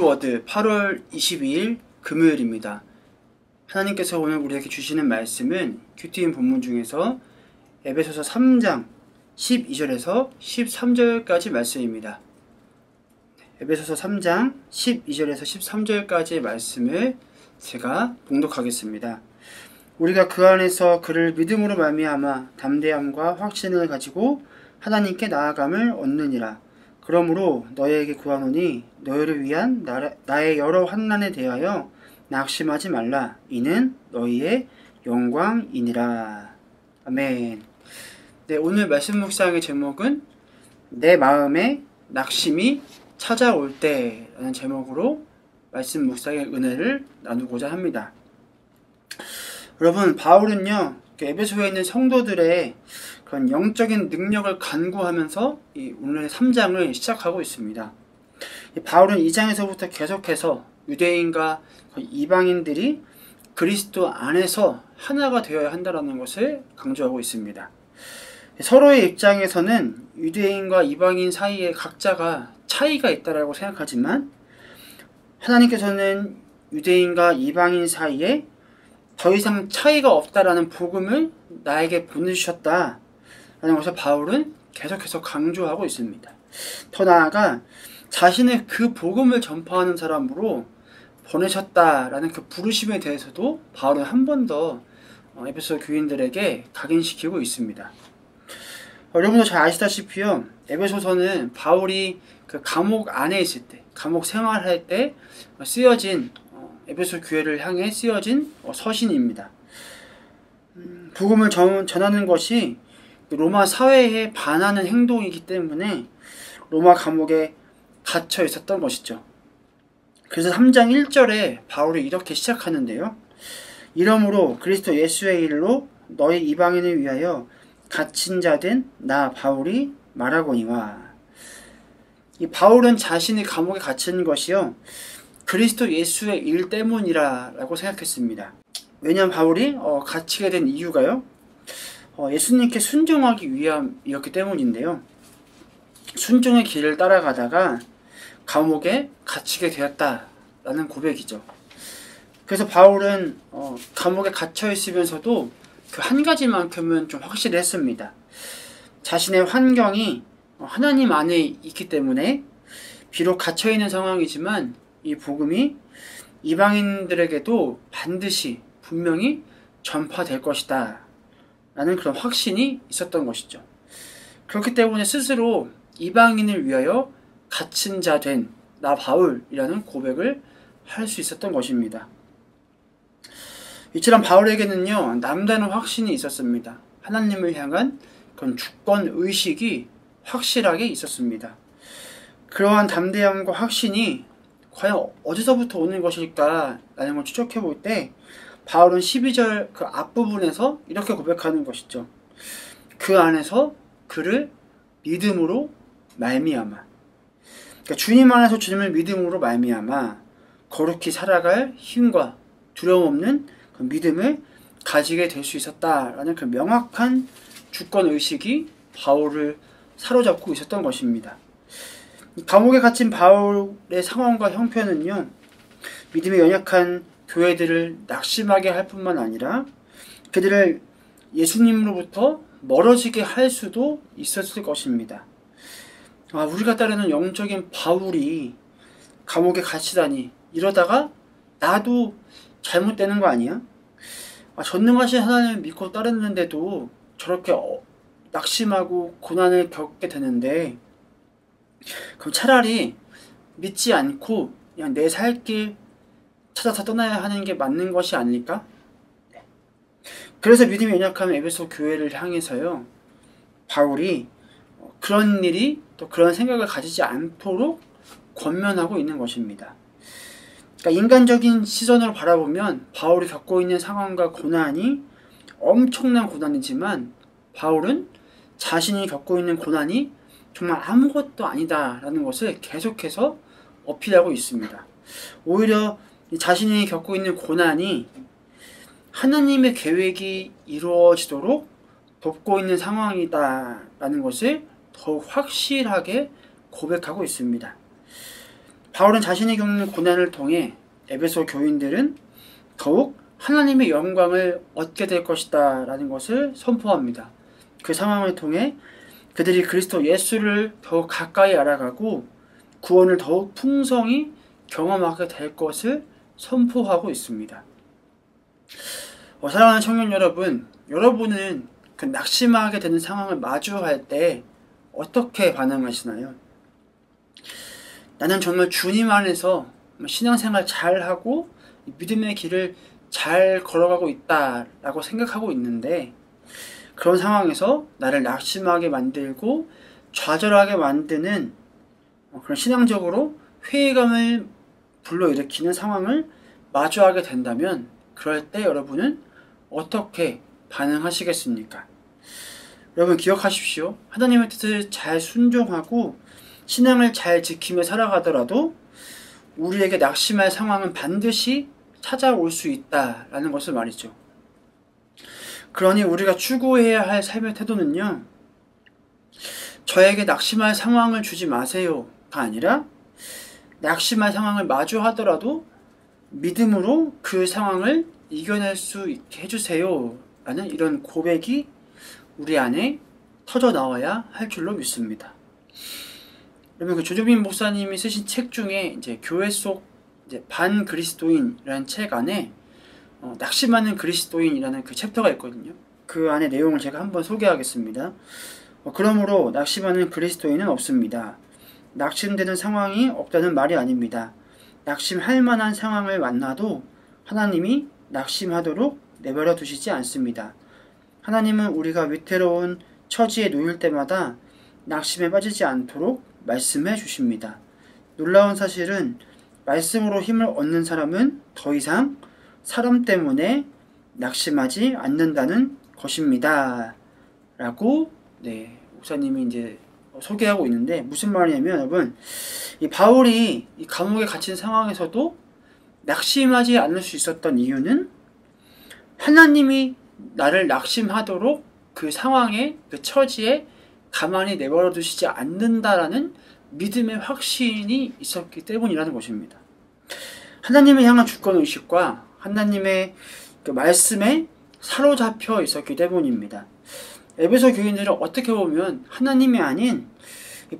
기즈워드 8월 22일 금요일입니다. 하나님께서 오늘 우리에게 주시는 말씀은 큐티인 본문 중에서 에베소서 3장 12절에서 13절까지 말씀입니다. 에베소서 3장 12절에서 13절까지의 말씀을 제가 봉독하겠습니다. 우리가 그 안에서 그를 믿음으로 말미암아 담대함과 확신을 가지고 하나님께 나아감을 얻느니라. 그러므로 너희에게 구하노니 너희를 위한 나의 여러 환난에 대하여 낙심하지 말라. 이는 너희의 영광이니라. 아멘. 네, 오늘 말씀 묵상의 제목은 내 마음에 낙심이 찾아올 때라는 제목으로 말씀 묵상의 은혜를 나누고자 합니다. 여러분, 바울은요, 에베소에 있는 성도들의 그런 영적인 능력을 간구하면서 오늘 3장을 시작하고 있습니다. 바울은 2장에서부터 계속해서 유대인과 이방인들이 그리스도 안에서 하나가 되어야 한다는 것을 강조하고 있습니다. 서로의 입장에서는 유대인과 이방인 사이에 각자가 차이가 있다고 생각하지만 하나님께서는 유대인과 이방인 사이에 더 이상 차이가 없다라는 복음을 나에게 보내주셨다라는 것을 바울은 계속해서 강조하고 있습니다. 더 나아가 자신의 그 복음을 전파하는 사람으로 보내셨다라는 그 부르심에 대해서도 바울은 한 번 더 에베소 교인들에게 각인시키고 있습니다. 여러분도 잘 아시다시피요, 에베소서는 바울이 그 감옥 안에 있을 때, 감옥 생활할 때 쓰여진 에베소 교회를 향해 쓰여진 서신입니다. 복음을 전하는 것이 로마 사회에 반하는 행동이기 때문에 로마 감옥에 갇혀 있었던 것이죠. 그래서 3장 1절에 바울이 이렇게 시작하는데요. 이러므로 그리스도 예수의 일로 너희 이방인을 위하여 갇힌 자 된 나 바울이 말하거니와. 이 바울은 자신이 감옥에 갇힌 것이요, 그리스도 예수의 일 때문이라고 생각했습니다. 왜냐하면 바울이 갇히게 된 이유가요, 예수님께 순종하기 위함이었기 때문인데요. 순종의 길을 따라가다가 감옥에 갇히게 되었다라는 고백이죠. 그래서 바울은 감옥에 갇혀 있으면서도 그 한 가지만큼은 좀 확실했습니다. 자신의 환경이 하나님 안에 있기 때문에 비록 갇혀 있는 상황이지만 이 복음이 이방인들에게도 반드시 분명히 전파될 것이다 라는 그런 확신이 있었던 것이죠. 그렇기 때문에 스스로 이방인을 위하여 갇힌 자 된 나 바울이라는 고백을 할 수 있었던 것입니다. 이처럼 바울에게는요, 남다른 확신이 있었습니다. 하나님을 향한 그런 주권의식이 확실하게 있었습니다. 그러한 담대함과 확신이 과연 어디서부터 오는 것일까 라는 걸 추적해 볼 때 바울은 12절 그 앞부분에서 이렇게 고백하는 것이죠. 그 안에서 그를 믿음으로 말미암아. 그러니까 주님 안에서 주님을 믿음으로 말미암아 거룩히 살아갈 힘과 두려움 없는 그 믿음을 가지게 될 수 있었다라는 그 명확한 주권의식이 바울을 사로잡고 있었던 것입니다. 감옥에 갇힌 바울의 상황과 형편은요, 믿음이 연약한 교회들을 낙심하게 할 뿐만 아니라 그들을 예수님으로부터 멀어지게 할 수도 있었을 것입니다. 우리가 따르는 영적인 바울이 감옥에 갇히다니, 이러다가 나도 잘못되는 거 아니야? 전능하신 하나님을 믿고 따르는데도 저렇게 낙심하고 고난을 겪게 되는데, 그럼 차라리 믿지 않고 그냥 내 살 길 찾아서 떠나야 하는 게 맞는 것이 아닐까? 그래서 믿음이 연약한 에베소 교회를 향해서요, 바울이 그런 일이 또 그런 생각을 가지지 않도록 권면하고 있는 것입니다. 그러니까 인간적인 시선으로 바라보면 바울이 겪고 있는 상황과 고난이 엄청난 고난이지만 바울은 자신이 겪고 있는 고난이 정말 아무것도 아니다라는 것을 계속해서 어필하고 있습니다. 오히려 자신이 겪고 있는 고난이 하나님의 계획이 이루어지도록 돕고 있는 상황이다라는 것을 더욱 확실하게 고백하고 있습니다. 바울은 자신이 겪는 고난을 통해 에베소 교인들은 더욱 하나님의 영광을 얻게 될 것이다 라는 것을 선포합니다. 그 상황을 통해 그들이 그리스도 예수를 더욱 가까이 알아가고 구원을 더욱 풍성히 경험하게 될 것을 선포하고 있습니다. 사랑하는 청년 여러분, 여러분은 그 낙심하게 되는 상황을 마주할 때 어떻게 반응하시나요? 나는 정말 주님 안에서 신앙생활 잘하고 믿음의 길을 잘 걸어가고 있다라고 생각하고 있는데, 그런 상황에서 나를 낙심하게 만들고 좌절하게 만드는 그런 신앙적으로 회의감을 불러일으키는 상황을 마주하게 된다면, 그럴 때 여러분은 어떻게 반응하시겠습니까? 여러분 기억하십시오. 하나님의 뜻을 잘 순종하고 신앙을 잘 지키며 살아가더라도 우리에게 낙심할 상황은 반드시 찾아올 수 있다라는 것을 말이죠. 그러니 우리가 추구해야 할 삶의 태도는요, 저에게 낙심할 상황을 주지 마세요가 아니라 낙심할 상황을 마주하더라도 믿음으로 그 상황을 이겨낼 수 있게 해주세요 라는 이런 고백이 우리 안에 터져 나와야 할 줄로 믿습니다. 여러분, 그 조조민 목사님이 쓰신 책 중에 이제 교회 속 반 그리스도인이라는 책 안에 낙심하는 그리스도인이라는 그 챕터가 있거든요. 그 안에 내용을 제가 한번 소개하겠습니다. 그러므로 낙심하는 그리스도인은 없습니다. 낙심되는 상황이 없다는 말이 아닙니다. 낙심할 만한 상황을 만나도 하나님이 낙심하도록 내버려 두시지 않습니다. 하나님은 우리가 위태로운 처지에 놓일 때마다 낙심에 빠지지 않도록 말씀해 주십니다. 놀라운 사실은 말씀으로 힘을 얻는 사람은 더 이상 사람 때문에 낙심하지 않는다는 것입니다. 라고 목사님이 이제 소개하고 있는데, 무슨 말이냐면 여러분, 이 바울이 이 감옥에 갇힌 상황에서도 낙심하지 않을 수 있었던 이유는 하나님이 나를 낙심하도록 그 상황에, 그 처지에 가만히 내버려 두시지 않는다라는 믿음의 확신이 있었기 때문이라는 것입니다. 하나님을 향한 주권의식과 하나님의 그 말씀에 사로잡혀 있었기 때문입니다. 에베소 교인들은 어떻게 보면 하나님이 아닌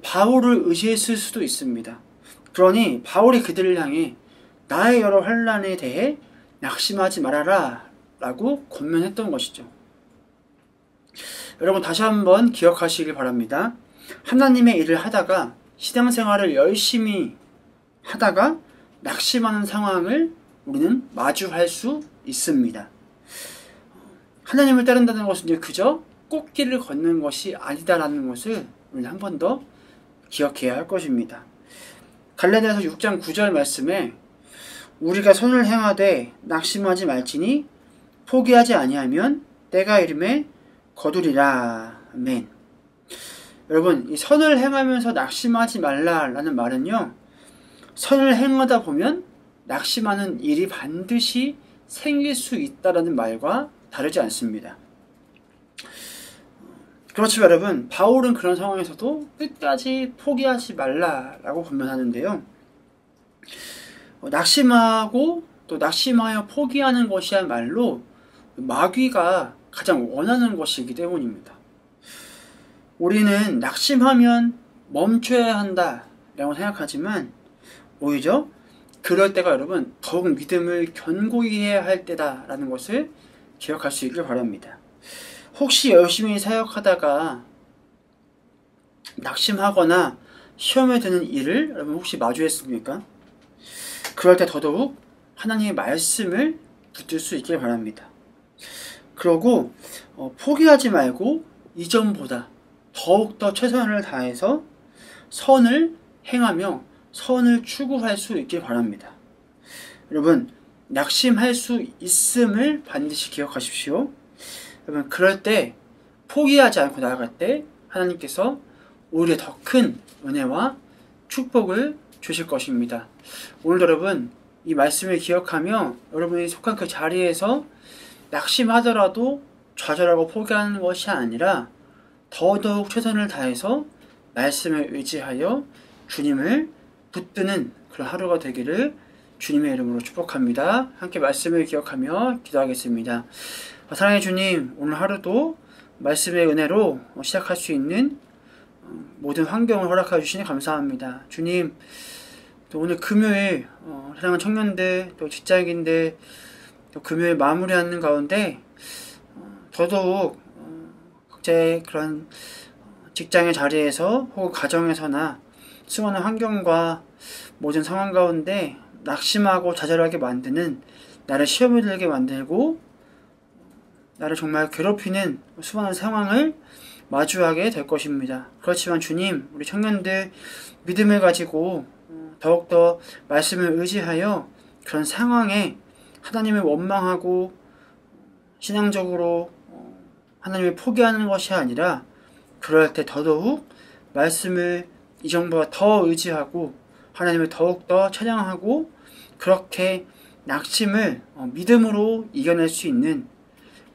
바울을 의지했을 수도 있습니다. 그러니 바울이 그들을 향해 나의 여러 환난에 대해 낙심하지 말아라 라고 권면했던 것이죠. 여러분, 다시 한번 기억하시길 바랍니다. 하나님의 일을 하다가, 신앙생활을 열심히 하다가 낙심하는 상황을 우리는 마주할 수 있습니다. 하나님을 따른다는 것은 이제 그저 꽃길을 걷는 것이 아니다라는 것을 우리는 한 번 더 기억해야 할 것입니다. 갈라디아서 6장 9절 말씀에 우리가 선을 행하되 낙심하지 말지니 포기하지 아니하면 때가 이름에 거두리라. 아멘. 여러분, 이 선을 행하면서 낙심하지 말라라는 말은요, 선을 행하다 보면 낙심하는 일이 반드시 생길 수 있다라는 말과 다르지 않습니다. 그렇지만 여러분, 바울은 그런 상황에서도 끝까지 포기하지 말라라고 권면하는데요, 낙심하고 또 낙심하여 포기하는 것이야말로 마귀가 가장 원하는 것이기 때문입니다. 우리는 낙심하면 멈춰야 한다 라고 생각하지만 오히려 그럴 때가 여러분 더욱 믿음을 견고히 해야 할 때다라는 것을 기억할 수 있길 바랍니다. 혹시 열심히 사역하다가 낙심하거나 시험에 드는 일을 여러분 혹시 마주했습니까? 그럴 때 더더욱 하나님의 말씀을 붙들 수 있길 바랍니다. 그러고 포기하지 말고 이전보다 더욱더 최선을 다해서 선을 행하며 선을 추구할 수 있길 바랍니다. 여러분, 낙심할 수 있음을 반드시 기억하십시오. 여러분, 그럴 때 포기하지 않고 나아갈 때 하나님께서 오히려 더 큰 은혜와 축복을 주실 것입니다. 오늘도 여러분 이 말씀을 기억하며 여러분이 속한 그 자리에서 낙심하더라도 좌절하고 포기하는 것이 아니라 더더욱 최선을 다해서 말씀을 의지하여 주님을 붙드는 그런 하루가 되기를 주님의 이름으로 축복합니다. 함께 말씀을 기억하며 기도하겠습니다. 사랑의 주님, 오늘 하루도 말씀의 은혜로 시작할 수 있는 모든 환경을 허락해 주시니 감사합니다. 주님, 또 오늘 금요일 사랑하는 청년들, 또 직장인들, 또 금요일 마무리하는 가운데 더더욱 각자의 그런 직장의 자리에서 혹은 가정에서나 수많은 환경과 모든 상황 가운데 낙심하고 좌절하게 만드는, 나를 시험에 들게 만들고 나를 정말 괴롭히는 수많은 상황을 마주하게 될 것입니다. 그렇지만 주님, 우리 청년들 믿음을 가지고 더욱더 말씀을 의지하여 그런 상황에 하나님을 원망하고 신앙적으로 하나님을 포기하는 것이 아니라, 그럴 때 더더욱 말씀을 이전보다 더 의지하고 하나님을 더욱더 찬양하고, 그렇게 낙심을 믿음으로 이겨낼 수 있는,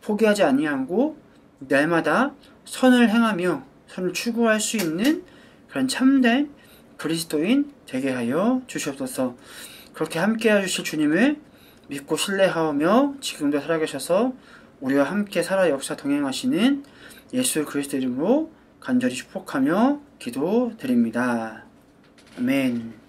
포기하지 아니하고 날마다 선을 행하며 선을 추구할 수 있는 그런 참된 그리스도인 되게 하여 주시옵소서. 그렇게 함께해 주실 주님을 믿고 신뢰하며 지금도 살아계셔서 우리와 함께 살아 역사 동행하시는 예수 그리스도 이름으로 간절히 축복하며 기도드립니다. 아멘.